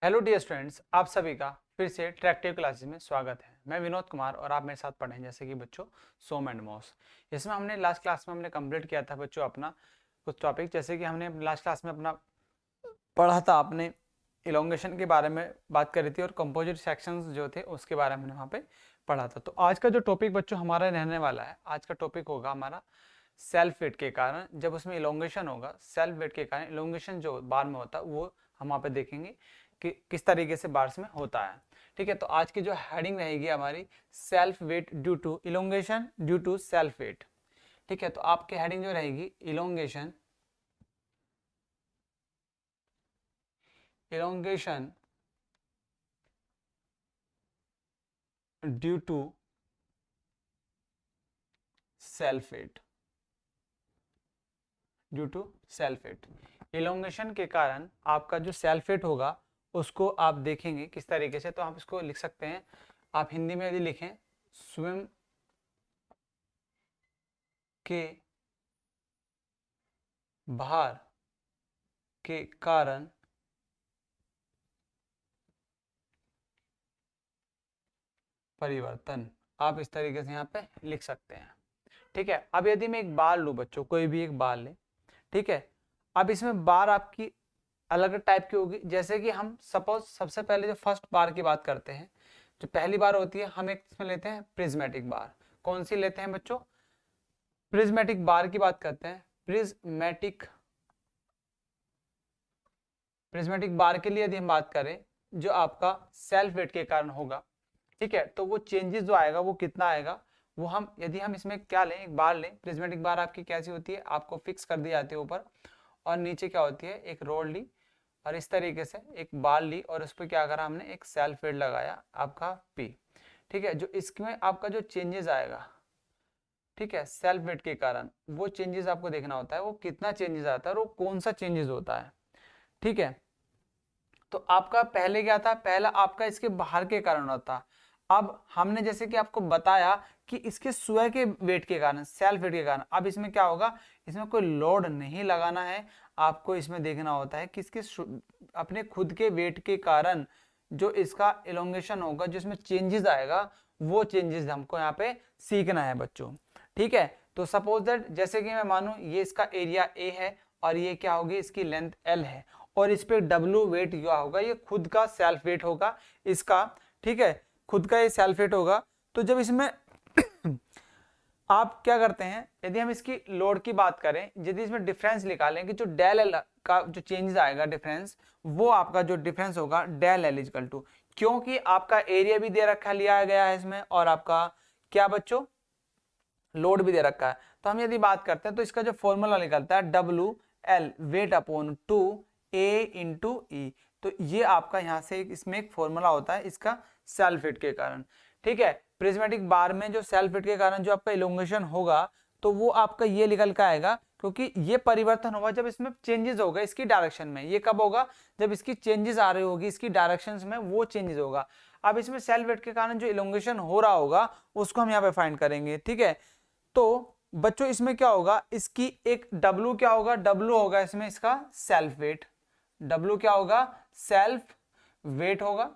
Hello dear students, आप सभी का फिर से ट्रैक्टिव क्लासेस में स्वागत है। मैं विनोद कुमार और आप मेरे साथ पढ़ें जैसे कि बच्चों सोम एंड मॉस। इसमें हमने लास्ट क्लास में हमने कंप्लीट किया था बच्चों अपना कुछ टॉपिक, जैसे कि हमने लास्ट क्लास में अपना पढ़ा था, आपने इलोंगेशन के बारे में बात करी थी और कंपोजिट सेक्शंस जो थे उसके बारे में हमने वहाँ पे पढ़ा था। तो आज का जो टॉपिक बच्चों हमारा रहने वाला है, आज का टॉपिक होगा हमारा सेल्फ वेट के कारण जब उसमें इलोंगेशन होगा, सेल्फ वेट के कारण इलोंगेशन जो बार में होता है वो हम वहाँ पे देखेंगे कि किस तरीके से बार्स में होता है। ठीक है, तो आज की जो हेडिंग रहेगी हमारी self weight due to elongation due to self weight. ठीक है, तो आपकी हेडिंग जो रहेगी elongation elongation due to self weight due to self weight. Elongation के कारण आपका जो सेल्फ वेट होगा उसको आप देखेंगे किस तरीके से। तो आप इसको लिख सकते हैं, आप हिंदी में यदि लिखें स्वयं के भार के कारण परिवर्तन, आप इस तरीके से यहाँ पे लिख सकते हैं। ठीक है, अब यदि मैं एक बार लूं बच्चों, कोई भी एक बार ले, ठीक है, अब इसमें बार आपकी अलग टाइप की होगी। जैसे कि हम सपोज सबसे पहले जो फर्स्ट बार की बात करते हैं, जो पहली बार होती है, हम एक इसमें लेते हैं प्रिज्मेटिक बार। कौन सी लेते हैं बच्चों? प्रिज्मेटिक बार की बात करते हैं। प्रिज्मेटिक बार के लिए यदि हम बात करें, जो आपका सेल्फ वेट के कारण होगा, ठीक है, तो वो चेंजेस जो आएगा वो कितना आएगा, वो हम यदि हम इसमें क्या लें, एक बार लें। प्रिज्मेटिक बार आपकी कैसी होती है, आपको फिक्स कर दी जाती है ऊपर, और नीचे क्या होती है, एक रोड ली और इस तरीके से एक बार ली और उस पर क्या करा हमने, एक सेल्फ वेट लगाया आपका पी। ठीक है, जो इसमें आपका जो चेंजेस आएगा, ठीक है, सेल्फ वेट के कारण वो चेंजेस आपको देखना होता है, वो कितना चेंजेस आता है और वो कौन सा चेंजेस होता है। ठीक है, तो आपका पहले क्या था, पहला आपका इसके बाहर के कारण होता। अब हमने जैसे कि आपको बताया कि इसके स्वयं के वेट के कारण, सेल्फ वेट के कारण, अब इसमें क्या होगा, इसमें कोई लोड नहीं लगाना है। आपको इसमें देखना होता है कि इसके अपने खुद के वेट के कारण जो इसका इलोंगेशन होगा, जो इसमें चेंजेस आएगा, वो चेंजेस हमको यहाँ पे सीखना है बच्चों। ठीक है, तो सपोज दैट जैसे कि मैं मानूं ये इसका एरिया ए है और ये क्या होगी, इसकी लेंथ एल है, और इस पे W वेट क्या होगा, ये खुद का सेल्फ वेट होगा इसका। ठीक है, खुद का ये सेल्फ वेट होगा। तो जब इसमें आप क्या करते हैं, यदि हम इसकी लोड की बात करें, यदि इसमें डिफरेंस निकालें कि जो डेल एल का जो चेंजेस आएगा डिफरेंस, वो आपका जो डिफरेंस होगा डेल एल इजकल टू, क्योंकि आपका एरिया भी दे रखा लिया गया है इसमें, और आपका क्या बच्चों, लोड भी दे रखा है। तो हम यदि बात करते हैं तो इसका जो फॉर्मूला निकलता है W L weight upon 2 A into E. तो ये आपका यहाँ से इसमें एक फॉर्मूला होता है इसका सेल्फ वेट के कारण। ठीक है, प्रिज्मेटिक बार में जो सेल्फ वेट के कारण जो आपका इलोंगेशन होगा, तो वो आपका ये निकल के आएगा, क्योंकि ये परिवर्तन होगा जब इसमें चेंजेस होगा इसकी डायरेक्शन में। ये कब होगा, जब इसकी चेंजेस आ रही होगी इसकी डायरेक्शंस में, वो चेंजेस होगा। अब इसमें सेल्फ वेट के कारण जो इलोंगेशन हो रहा होगा उसको हम यहाँ पे फाइंड करेंगे। ठीक है, तो बच्चों इसमें क्या होगा, इसकी एक W क्या होगा, W होगा इसमें इसका सेल्फ वेट। W क्या होगा, सेल्फ वेट होगा।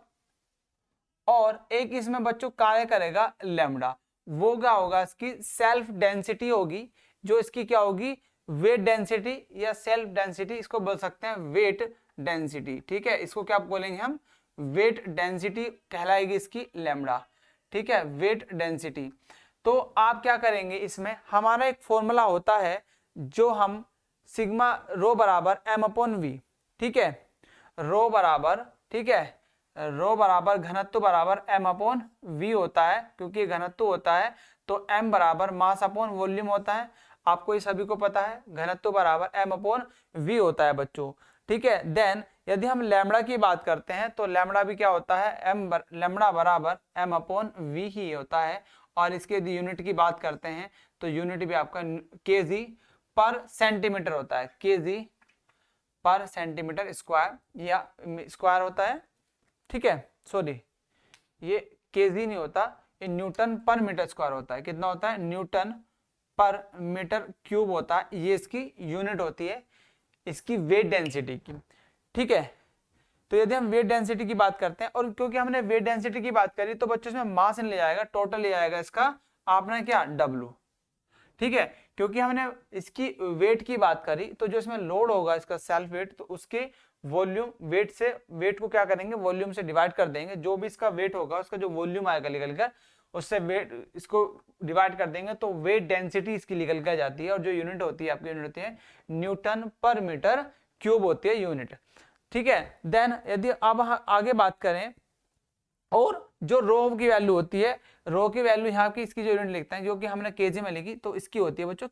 और एक इसमें बच्चों कार्य करेगा लैम्डा, वो क्या होगा, इसकी सेल्फ डेंसिटी होगी, जो इसकी क्या होगी, वेट डेंसिटी या सेल्फ डेंसिटी, इसको बोल सकते हैं वेट डेंसिटी। ठीक है, इसको क्या बोलेंगे हम, वेट डेंसिटी कहलाएगी इसकी लैम्डा। ठीक है, वेट डेंसिटी। तो आप क्या करेंगे, इसमें हमारा एक फॉर्मूला होता है जो हम सिग्मा रो बराबर एम अपॉन वी। ठीक है, रो बराबर, ठीक है, रो बराबर घनत्व बराबर एम अपॉन वी होता है, क्योंकि घनत्व होता है तो एम बराबर मास अपॉन वॉल्यूम होता है। आपको ये सभी को पता है, घनत्व बराबर एम अपॉन वी होता है बच्चों। ठीक है, देन यदि हम लैम्बडा की बात करते हैं तो लैम्बडा भी क्या होता है, लैम्बडा बराबर एम अपॉन वी ही होता है। और इसके यदि यूनिट की बात करते हैं तो यूनिट भी आपका केजी पर सेंटीमीटर होता है, केजी पर सेंटीमीटर स्क्वायर या स्क्वायर होता है। ठीक है, सॉरी, ये केजी नहीं होता, ये न्यूटन पर मीटर स्क्वायर होता है। कितना होता है, न्यूटन पर मीटर क्यूब होता है, ये इसकी यूनिट होती है इसकी वेट डेंसिटी की। ठीक है, तो यदि हम वेट डेंसिटी की बात करते हैं, और क्योंकि हमने वेट डेंसिटी की बात करी तो बच्चों इसमें मास ले जाएगा, टोटल ले जाएगा इसका आपने क्या W, ठीक है। क्योंकि हमने इसकी वेट की बात करी तो जो इसमें लोड होगा इसका सेल्फ वेट, तो उसके वॉल्यूम वेट से, वेट को क्या करेंगे वॉल्यूम से डिवाइड कर देंगे, जो भी इसका वेट होगा उसका जो वॉल्यूम आएगा निकल कर उससे वेट इसको डिवाइड कर देंगे, तो वेट डेंसिटी इसकी निकल कर जाती है, और जो यूनिट होती है आपकी यूनिट होती है न्यूटन पर मीटर क्यूब होती है यूनिट, ठीक है। देन यदि अब आगे बात करें, और जो रो की वैल्यू होती है, रो की वैल्यू यहाँ की इसकी जो यूनिट लिखते हैं जो कि हमने केजी में लिखी, तो इसकी होती है बच्चों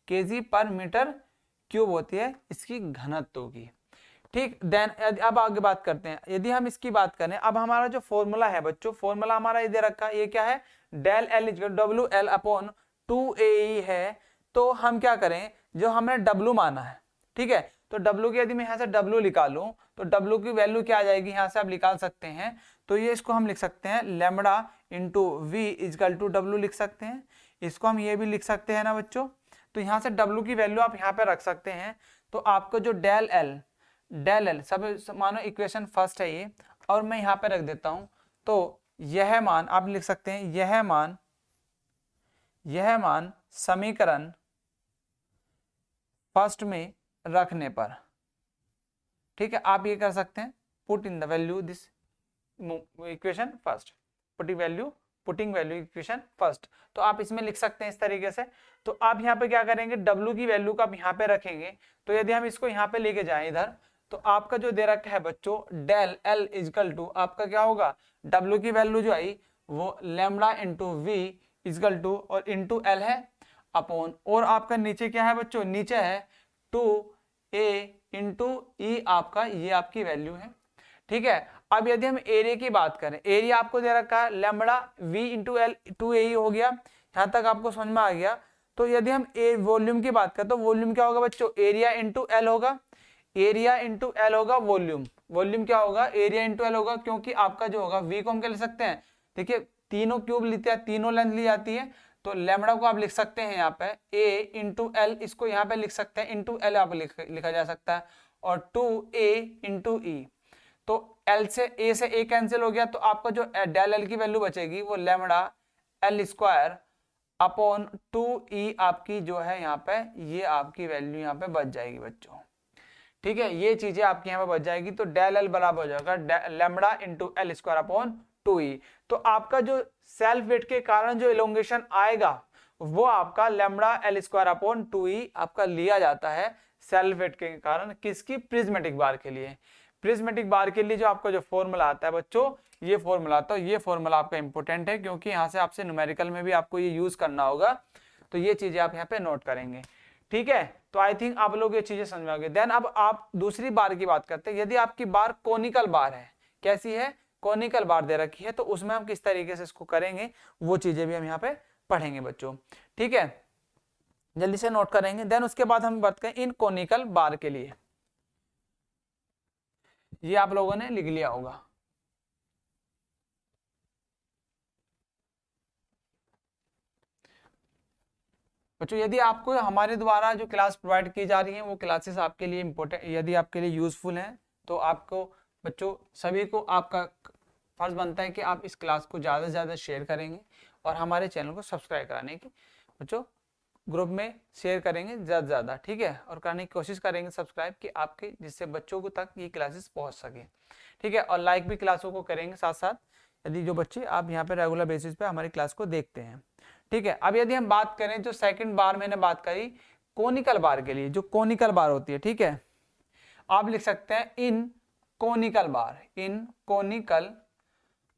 केजी पर मीटर क्यूब होती है इसकी घनत्व की, ठीक। देन अब आगे बात करते हैं, यदि हम इसकी बात करें, अब हमारा जो फॉर्मूला है बच्चों, फॉर्मूला हमारा ये दे रखा है, ये क्या है del L W L upon 2AE है। तो हम क्या करें, जो हमने W माना है, ठीक है, तो W की यदि मैं यहाँ से W निकालूं तो W की वैल्यू क्या आ जाएगी, यहाँ से आप निकाल सकते हैं, तो ये इसको हम लिख सकते हैं lambda into V equal to W लिख सकते हैं, इसको हम ये भी लिख सकते हैं ना बच्चों। तो यहाँ से W की वैल्यू आप यहाँ पे रख सकते हैं, तो आपको जो डेल एल सब मानो इक्वेशन फर्स्ट है ये, और मैं यहाँ पे रख देता हूँ, तो यह मान आप लिख सकते हैं, यह मान समीकरण फर्स्ट में रखने पर, ठीक है, आप ये कर सकते हैं put in the value this equation first, putting value equation first, तो आप इसमें लिख सकते हैं इस तरीके से। तो आप यहाँ पे क्या करेंगे, W की वैल्यू को आप यहाँ पे रखेंगे, तो यदि हम इसको यहाँ पे लेके जाएं इधर, तो आपका जो दे रखा है बच्चों डेल एल इजकल टू आपका क्या होगा, W की वैल्यू जो आई वो lambda into V equal to और इंटू एल है अपॉन, और आपका नीचे क्या है बच्चों, नीचे है 2A इंटू ई, आपका ये आपकी वैल्यू है, ठीक है। अब यदि हम एरिया की बात करें, एरिया आपको दे रखा है lambda we into L 2AE हो गया, यहाँ तक आपको समझ में आ गया। तो यदि हम वॉल्यूम की बात करें तो वॉल्यूम क्या होगा बच्चों, एरिया इंटू एल होगा, एरिया इंटू एल होगा वॉल्यूम क्या होगा, एरिया इंटू एल होगा, क्योंकि आपका जो होगा वी को हम क्या लिख सकते हैं, देखिए तीनों क्यूब लेते हैं, तीनों लेंथ ली जाती है, तो लैम्बडा को आप लिख सकते हैं यहाँ पे ए इंटू एल, इसको यहाँ पे लिख सकते हैं इंटू एल आप लिखा जा सकता है, और 2A इंटू ई, तो एल से ए से ए कैंसिल हो गया, तो आपका जो डेल एल की वैल्यू बचेगी वो lambda L square upon 2E आपकी जो है यहाँ पे, ये आपकी वैल्यू यहाँ पे बच जाएगी बच्चों, ठीक है, ये चीजें आपकी यहाँ पे बच जाएगी। तो डेल एल बराबर हो जाएगा lambda into L square upon 2E। तो आपका जो सेल्फ वेट के कारण जो इलोंगेशन आएगा वो आपका lambda L square upon 2E आपका लिया जाता है सेल्फ वेट के कारण, किसकी, प्रिज्मेटिक बार के लिए। प्रिज्मेटिक बार के लिए जो आपका जो फॉर्मूला आता है बच्चों, ये फॉर्मूला आता है, ये फॉर्मूला आपका इंपॉर्टेंट है, क्योंकि यहाँ से आपसे न्यूमेरिकल में भी आपको ये यूज करना होगा, तो ये चीजें आप यहाँ पे नोट करेंगे, ठीक है। तो आई थिंक आप लोग ये चीजें समझ में आ गई। देन अब आप दूसरी बार की बात करते हैं, यदि आपकी बार कोनिकल बार है, कैसी है, कोनिकल बार दे रखी है, तो उसमें हम किस तरीके से इसको करेंगे वो चीजें भी हम यहाँ पे पढ़ेंगे बच्चों, ठीक है, जल्दी से नोट करेंगे। देन उसके बाद हम बात करें इन कोनिकल बार के लिए, ये आप लोगों ने लिख लिया होगा, बच्चों यदि आपको हमारे द्वारा जो क्लास प्रोवाइड की जा रही है वो क्लासेस आपके लिए इंपॉर्टेंट, यदि आपके लिए यूजफुल हैं, तो आपको बच्चों सभी को आपका फर्ज बनता है कि आप इस क्लास को ज़्यादा से ज़्यादा शेयर करेंगे, और हमारे चैनल को सब्सक्राइब कराने की बच्चों ग्रुप में शेयर करेंगे ज़्यादा से ज़्यादा, ठीक है, और करने की कोशिश करेंगे सब्सक्राइब कि आपके, जिससे बच्चों को तक ये क्लासेस पहुँच सके, ठीक है, और लाइक भी क्लासों को करेंगे साथ साथ, यदि जो बच्चे आप यहाँ पे रेगुलर बेसिस पे हमारी क्लास को देखते हैं, ठीक है। अब यदि हम बात करें जो सेकंड बार मैंने बात करी कोनिकल बार के लिए, जो कोनिकल बार होती है, ठीक है, आप लिख सकते हैं इन कोनिकल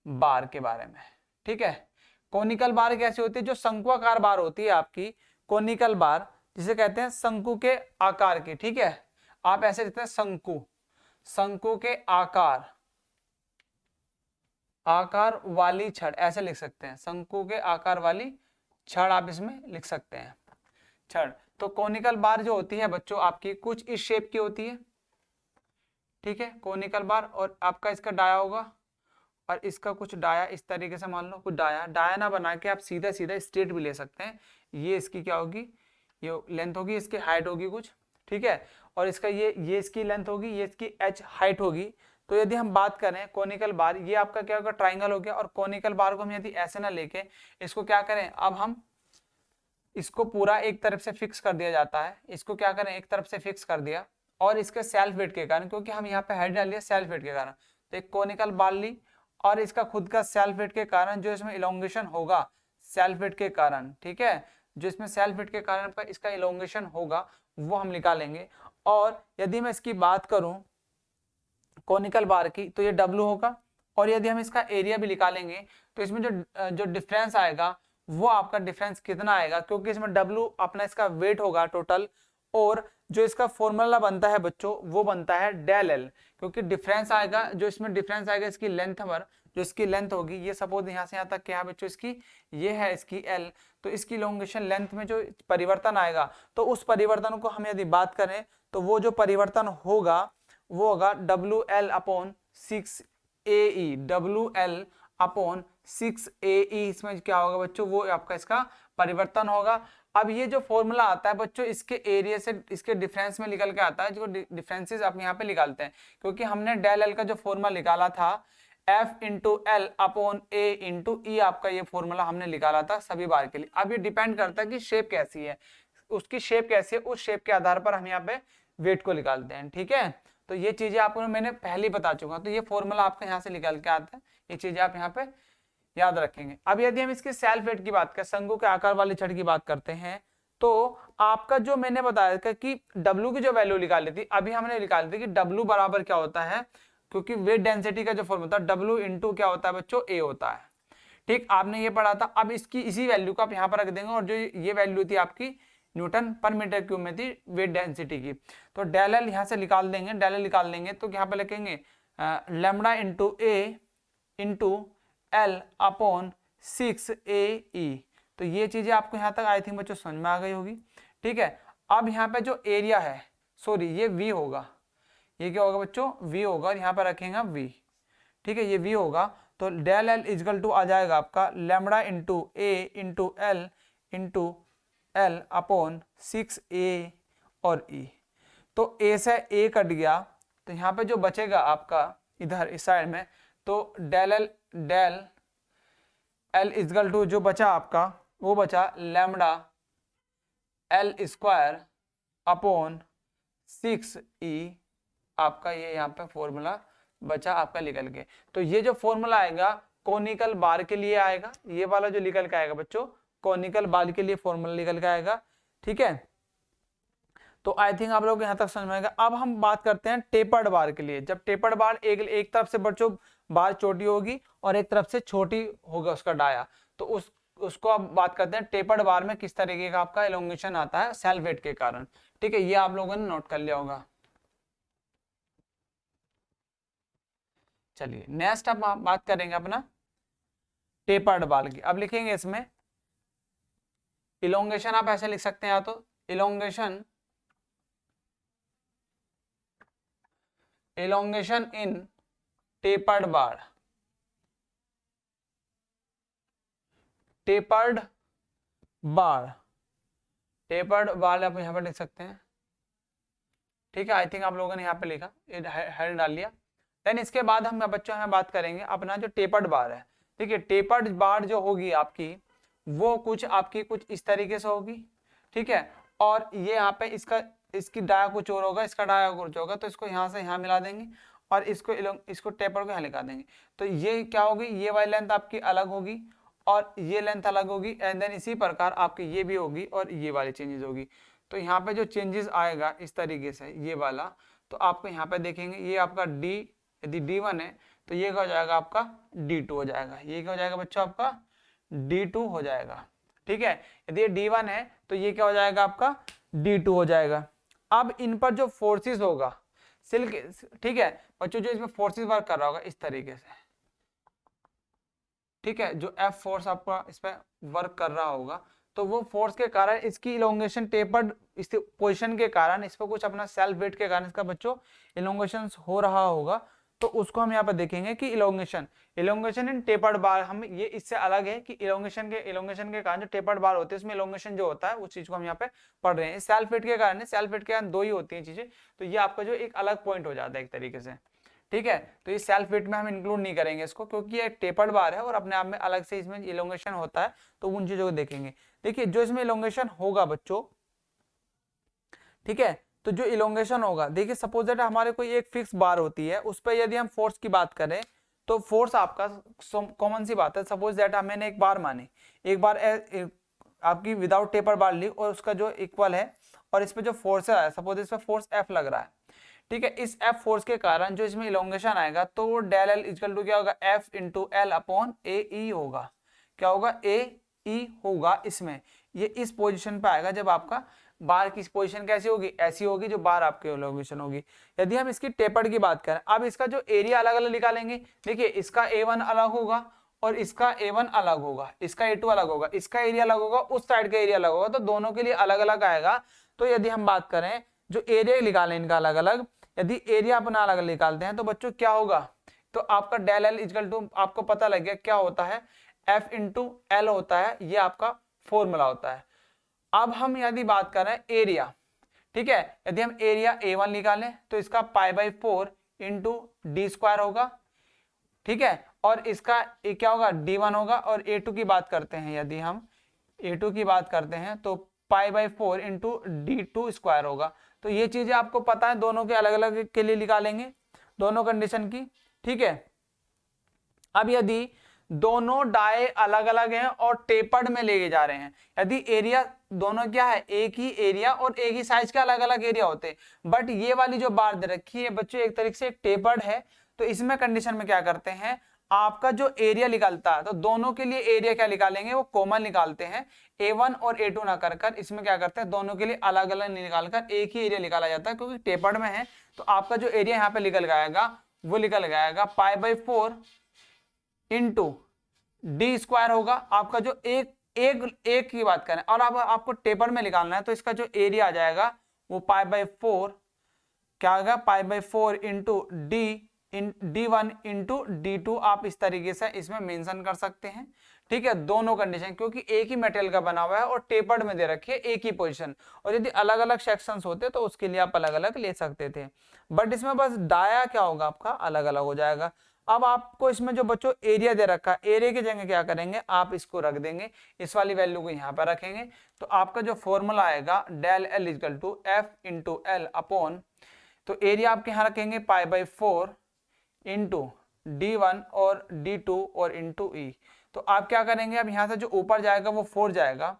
बार के बारे में, ठीक है। कोनिकल बार कैसी होती है, जो शंक्वाकार बार होती है आपकी कोनिकल बार, जिसे कहते हैं शंकु के आकार की, ठीक है, आप ऐसे लिखते हैं शंकु के आकार वाली छड़, ऐसे लिख सकते हैं, शंकु के आकार वाली छड़ आप इसमें लिख सकते हैं, छड़। तो कोनिकल बार जो होती है बच्चों आपकी कुछ इस शेप की होती है, ठीक है, कोनिकल बार, और आपका इसका डाया होगा, और इसका कुछ डाया इस तरीके से, मान लो कुछ डाया ना बना के आप सीधा सीधा स्ट्रेट भी ले सकते हैं, ये इसकी क्या होगी, ये लेंथ होगी, इसकी हाइट होगी कुछ, ठीक है, और इसका ये इसकी लेंथ होगी, ये इसकी h हाइट होगी। तो यदि हम बात करें कोनिकल बार, ये आपका क्या होगा, ट्राइंगल हो गया। और कोनिकल बार को हम यदि ऐसे ना लेके इसको क्या करें, अब हम इसको पूरा एक तरफ से फिक्स कर दिया जाता है, इसको क्या करें एक तरफ से फिक्स कर दिया, और इसके सेल्फ वेट के कारण, क्योंकि हम यहाँ पे हेड डाल लिया सेल्फ वेट के कारण, तो एक कोनिकल बार ली और इसका खुद का सेल्फ वेट के कारण जो इसमें इलोंगेशन होगा सेल्फ वेट के कारण, ठीक है, जो इसमें सेल्फ वेट के कारण पर इसका इलोंगेशन होगा वो हम निकालेंगे। और यदि मैं इसकी बात करूं कोनिकल बार की, तो ये W होगा। और यदि हम इसका एरिया भी निकालेंगे तो इसमें जो डिफरेंस आएगा वो आपका डिफरेंस कितना आएगा, क्योंकि इसमें W अपना इसका वेट होगा टोटल, और जो इसका फॉर्मूला बनता है बच्चों वो बनता है डेल एल, क्योंकि डिफरेंस आएगा, जो इसमें डिफरेंस आएगा इसकी लेंथ पर, जो इसकी लेंथ होगी, ये सपोज यहाँ से यहाँ तक क्या बच्चों इसकी ये है इसकी L, तो इसकी इलोंगेशन लेंथ में जो परिवर्तन आएगा, तो उस परिवर्तन को हम यदि बात करें तो वो जो परिवर्तन होगा वो होगा WL upon 6AE, WL upon 6AE, इसमें क्या होगा बच्चों, वो आपका इसका परिवर्तन होगा। अब ये जो फॉर्मूला आता है बच्चों इसके एरिया से इसके डिफरेंस में निकल के आता है, जो डिफरेंसेस आप यहाँ पे निकालते हैं, क्योंकि हमने डेल एल का जो फॉर्मूला निकाला था F इंटू एल अपॉन ए इंटू ई, आपका ये फॉर्मूला हमने निकाला था सभी बार के लिए। अब ये डिपेंड करता है कि शेप कैसी है, उसकी शेप कैसी है, उस शेप के आधार पर हम यहाँ पे वेट को निकालते हैं, ठीक है। तो ये चीजें आपको मैंने पहले ही बता चुका, तो ये फॉर्मूला आपका यहाँ से निकल के आता है, ये चीजें आप यहाँ पे याद रखेंगे। अब यदि हम इसके सेल्फ वेट की बात करें, शंकु के आकार वाली छड़ की बात करते हैं, तो आपका जो मैंने बताया था कि W की जो वैल्यू निकाली थी, अभी हमने निकाली थी कि W बराबर क्या होता है, क्योंकि वेट डेंसिटी का जो फॉर्मूला था W इंटू क्या होता है बच्चों, A होता है, ठीक, आपने ये पढ़ा था। अब इसकी इसी वैल्यू को आप यहाँ पर रख देंगे, और जो ये वैल्यू थी आपकी न्यूटन पर मीटर क्यूब में थी वेट डेंसिटी की, तो डेल एल यहाँ से निकाल देंगे, डेल एल निकाल लेंगे तो यहाँ पे लिखेंगे lambda into A into L upon 6AE। तो ये चीजें आपको यहाँ तक आई थिंक बच्चों समझ में आ गई होगी, ठीक है। अब यहाँ पे जो एरिया है, सॉरी ये V होगा, ये क्या होगा बच्चों, V होगा, और यहाँ पर रखेंगे V, ठीक है, ये V होगा। तो डेल एल इजकल टू आ जाएगा आपका lambda into A into L into L upon 6A और E। तो A से A कट गया, तो यहाँ पे जो बचेगा आपका इधर इस साइड में, तो डेल एल इजकल टू जो बचा आपका वो बचा lambda L square upon 6E, आपका ये यहाँ पे फॉर्मूला बचा आपका निकल के। तो ये जो फॉर्मूला आएगा कोनिकल बार के लिए आएगा, ये वाला जो निकल के आएगा बच्चों कोनिकल बार के लिए फॉर्मूला निकल के आएगा, ठीक है। तो आई थिंक आप लोग यहाँ तक समझ में आएगा। अब हम बात करते हैं टेपर्ड बार के लिए। जब टेपर्ड बार एक तरफ से बच्चों बार छोटी होगी और एक तरफ से छोटी होगा उसका डाया, तो उसको आप बात करते हैं टेपर्ड बार में किस तरीके का आपका एलोंगेशन आता है सेल्फ वेट के कारण, ठीक है, ये आप लोगों ने नोट कर लिया होगा। चलिए नेक्स्ट अब हम बात करेंगे अपना टेपर्ड बार की। अब लिखेंगे इसमें इलोंगेशन, आप ऐसे लिख सकते हैं, या तो elongation in tapered bar, tapered bar आप यहां पर लिख सकते हैं, ठीक है। आई थिंक आप लोगों ने यहाँ पे लिखा, हेड डाल लिया। देन इसके बाद हम बच्चों में बात करेंगे अपना जो टेपर्ड बार है, ठीक है। टेपर्ड बार जो होगी आपकी वो कुछ इस तरीके से होगी, ठीक है। और ये यहाँ पे इसकी डाया कुछ और होगा, इसका डाया कुछ होगा, तो इसको यहाँ से यहाँ मिला देंगे और इसको टेपर को यहाँ लिखा देंगे। तो ये क्या होगी, ये वाली लेंथ आपकी अलग होगी और ये लेंथ अलग होगी, एंड देन इसी प्रकार आपकी ये भी होगी और ये वाली चेंजेस होगी। तो यहाँ पे जो चेंजेस आएगा इस तरीके से ये वाला, तो आपको यहाँ पे देखेंगे ये आपका D, यदि D1 है तो ये क्या हो जाएगा आपका D2 हो जाएगा, ये क्या हो जाएगा बच्चों आपका D2 हो जाएगा, ठीक है। यदि ये D1 है तो ये क्या हो जाएगा आपका D2 हो जाएगा। अब इन पर जो फोर्सेस होगा सिल्क, ठीक है बच्चों, जो इसमें फोर्सेस वर्क कर रहा होगा इस तरीके से, ठीक है, जो F फोर्स आपका इस पर वर्क कर रहा होगा, तो वो फोर्स के कारण इसकी इलोंगेशन टेपर्ड इस पोजीशन के कारण इस पर कुछ अपना सेल्फ वेट के कारण इसका बच्चों इलोंगेशन हो रहा होगा, तो उसको हम यहाँ पर देखेंगे कि इलोंगेशन इलोंगेशन इन टेपर्ड बार, हम ये इससे अलग है कि इलोंगेशन के कारण जो टेपर्ड बार होते हैं उसमें इलोंगेशन जो होता है उस चीज को हम यहाँ पे पढ़ रहे हैं। सेल्फ फिट के कारण, सेल्फ फिट के कारण दो ही होती हैं चीजें, तो ये आपका जो एक अलग पॉइंट हो जाता है एक तरीके से, ठीक है। तो ये सेल्फ फिट में हम इंक्लूड नहीं करेंगे इसको, क्योंकि ये टेपर्ड बार है और अपने आप में अलग से इसमें इलोंगेशन होता है, तो उन चीजों को देखेंगे। देखिए जो इसमें इलोंगेशन होगा बच्चों, ठीक है, तो जो इलोंगेशन होगा, देखिए सपोज दैट हमारे कोई एक फिक्स बार होती है, उस पर यदि हम फोर्स की बात करें तो फोर्स आपका कॉमन सी बात है, सपोज दैट मैंने एक बार मानी, एक बार आपकी विदाउट टेपर बार ली और उसका जो इक्वल है और इस पे जो फोर्स है, सपोज इस पे फोर्स F लग रहा है, ठीक है, इस F फोर्स के कारण जो इसमें इलोंगेशन आएगा तो वो डेल एल इक्वल टू क्या होगा, F इंटू एल अपॉन ए ई होगा। क्या होगा, ए ई होगा। इसमें ये इस पोजीशन पे आएगा जब आपका बार की पोजीशन कैसी होगी, ऐसी होगी जो बार आपके इलोंगेशन होगी। यदि हम इसकी टेपर्ड की बात करें, अब इसका जो एरिया अलग अलग निकालेंगे, देखिए इसका A1 अलग होगा और इसका A1 अलग होगा, इसका A2 अलग होगा, इसका एरिया अलग होगा, उस साइड का एरिया अलग होगा, तो दोनों के लिए अलग अलग आएगा। तो यदि हम बात करें जो एरिया निकालें इनका अलग अलग, यदि एरिया अपना अलग अलग निकालते हैं तो बच्चों क्या होगा, तो आपका डेल एल इक्वल टू आपको पता लग गया क्या होता है, F इंटू एल होता है, ये आपका फॉर्मूला होता है। अब हम यदि बात करें एरिया, ठीक है, यदि हम एरिया A1 निकालें तो इसका π/4 इंटू डी स्क्वायर होगा, ठीक है, और इसका क्या होगा, D1 होगा। और A2 की बात करते हैं, यदि हम A2 की बात करते हैं तो π/4 इंटू D2 स्क्वायर होगा। तो ये चीजें आपको पता है, दोनों के अलग अलग के लिए निकालेंगे दोनों कंडीशन की, ठीक है। अब यदि दोनों डाई अलग अलग हैं और टेपर्ड में लेके जा रहे हैं, यदि एरिया दोनों क्या है, एक ही एरिया और एक ही साइज के अलग अलग एरिया होते, बट ये वाली जो बार दे रखी है बच्चों एक तरीके से टेपर्ड है, तो इसमें कंडीशन में क्या करते हैं, आपका जो एरिया निकलता है तो दोनों के लिए एरिया क्या निकालेंगे, वो कॉमन निकालते हैं, A1 और A2 ना कर इसमें क्या करते हैं, दोनों के लिए अलग अलग निकालकर एक ही एरिया निकाला जाता है, क्योंकि टेपर्ड में है तो आपका जो एरिया यहाँ पे निकल जाएगा वो निकल जाएगा π/4 इंटू डी स्क्वायर होगा। आपका जो एक एक एक की बात करें और अब आपको टेपर में निकालना है तो इसका जो एरिया आ जाएगा वो π/4 क्या होगा, π/4 इंटू D1 इंटू D2, आप इस तरीके से इसमें मेंशन कर सकते हैं, ठीक है। दोनों कंडीशन, क्योंकि एक ही मटेरियल का बना हुआ है और टेपर्ड में दे रखी है एक ही पोजीशन, और यदि अलग अलग सेक्शंस होते तो उसके लिए आप अलग अलग ले सकते थे, बट इसमें बस डाया क्या होगा आपका अलग अलग हो जाएगा। अब आपको इसमें जो बच्चों एरिया दे रखा है, एरिया की जगह क्या करेंगे, आप इसको रख देंगे, इस वाली वैल्यू को यहाँ पर रखेंगे, तो आपका जो फॉर्मूला आएगा del L equal to F into L upon, तो एरिया आपके यहाँ रखेंगे π/4 इंटू D1 और D2 और इंटू ई। तो आप क्या करेंगे, अब यहाँ से जो ऊपर जाएगा वो 4 जाएगा,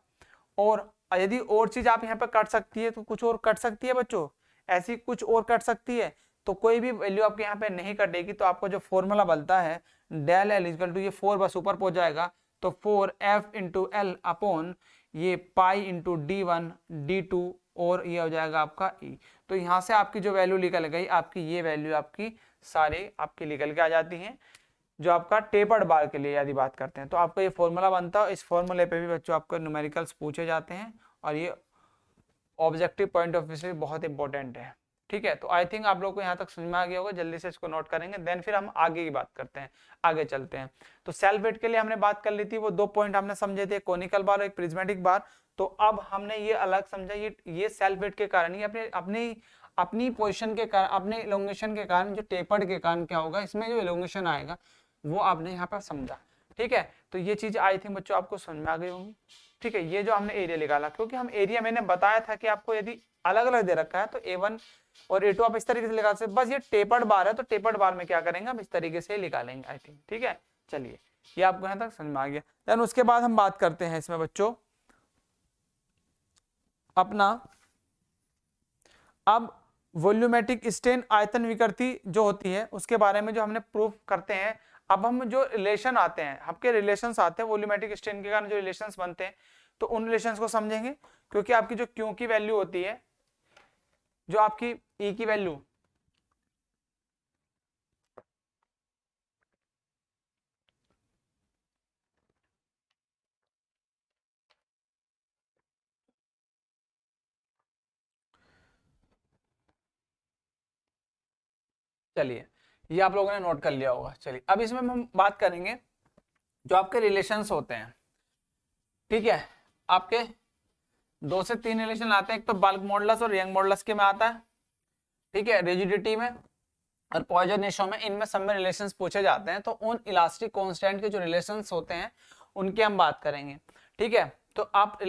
और यदि और चीज आप यहाँ पे कट सकती है तो कुछ और कट सकती है बच्चों, ऐसी कुछ और कट सकती है, तो कोई भी वैल्यू आपके यहाँ पे नहीं कटेगी, तो आपको जो फॉर्मूला बनता है डेल एल इक्वल टू, ये 4 बस ऊपर पहुंच जाएगा, तो 4F इंटू एल अपॉन ये पाई इंटू D1 D2 और ये हो जाएगा आपका ई। तो यहाँ से आपकी जो वैल्यू निकल गई, आपकी ये वैल्यू आपकी सारी आपकी निकल के आ जाती हैं, जो आपका टेपर्ड बार के लिए यदि बात करते हैं तो आपका ये फॉर्मूला बनता है। इस फॉर्मूले पे भी बच्चों आपको न्यूमेरिकल्स पूछे जाते हैं और ये ऑब्जेक्टिव पॉइंट ऑफ व्यू से बहुत इंपॉर्टेंट है, ठीक है। तो आई थिंक आप लोग को यहाँ तक समझ में आ गया होगा, जल्दी से इसको नोट करेंगे, देन फिर हम आगे की बात करते हैं, आगे चलते हैं। तो सेल्फ वेट के लिए हमने बात कर ली थी, वो दो पॉइंट हमने समझे थे, कोनिकल बार और एक प्रिज्मेटिक बार। तो अब हमने ये अलग समझा, ये सेल्फ वेट के कारण ही अपने अपनी अपनी पोजीशन के कारण, अपने इलोंगेशन के कारण, जो टेपर्ड के कारण क्या होगा, इसमें जो इलोंगेशन आएगा वो आपने यहाँ पर समझा, ठीक है। तो ये चीज आई थिंक बच्चों आपको समझ में आ गई होंगी, ठीक है। ये जो हमने एरिया निकाला, क्योंकि हम एरिया मैंने बताया था कि आपको यदि अलग अलग दे रखा है तो A1 और A2 आप इस तरीके से निकाल सकते, बस ये टेपर्ड बार है तो टेपर्ड बार में क्या करेंगे, हम इस तरीके से निकालेंगे आई थिंक, ठीक है। चलिए ये आपको यहाँ तक समझ में आ गया। देन उसके बाद हम बात करते हैं इसमें बच्चों अपना, अब वॉल्यूमेट्रिक स्ट्रेन आयतन विकृति जो होती है उसके बारे में जो हमने प्रूफ करते हैं। अब हम जो रिलेशन आते हैं, आपके रिलेशंस आते हैं वॉल्यूमेट्रिक स्ट्रेन के कारण जो रिलेशंस बनते हैं, तो उन रिलेशंस को समझेंगे, क्योंकि आपकी जो क्यू की वैल्यू होती है, जो आपकी ई की वैल्यू, चलिए ये आप लोगों ने नोट कर लिया होगा। चलिए अब इसमें हम बात करेंगे जो आपके रिलेशंस होते हैं, ठीक है। आपके 2 से 3 रिलेशन आते हैं, एक तो बल्क मॉडुलस और यंग मॉडुलस के में आता है, ठीक है, रिजिडिटी में और पॉइजन रेशो में, इनमें सब में रिलेशंस पूछे जाते हैं। तो उन इलास्टिक कांस्टेंट के जो रिलेशंस होते हैं उनकी हम बात करेंगे, ठीक है। तो आप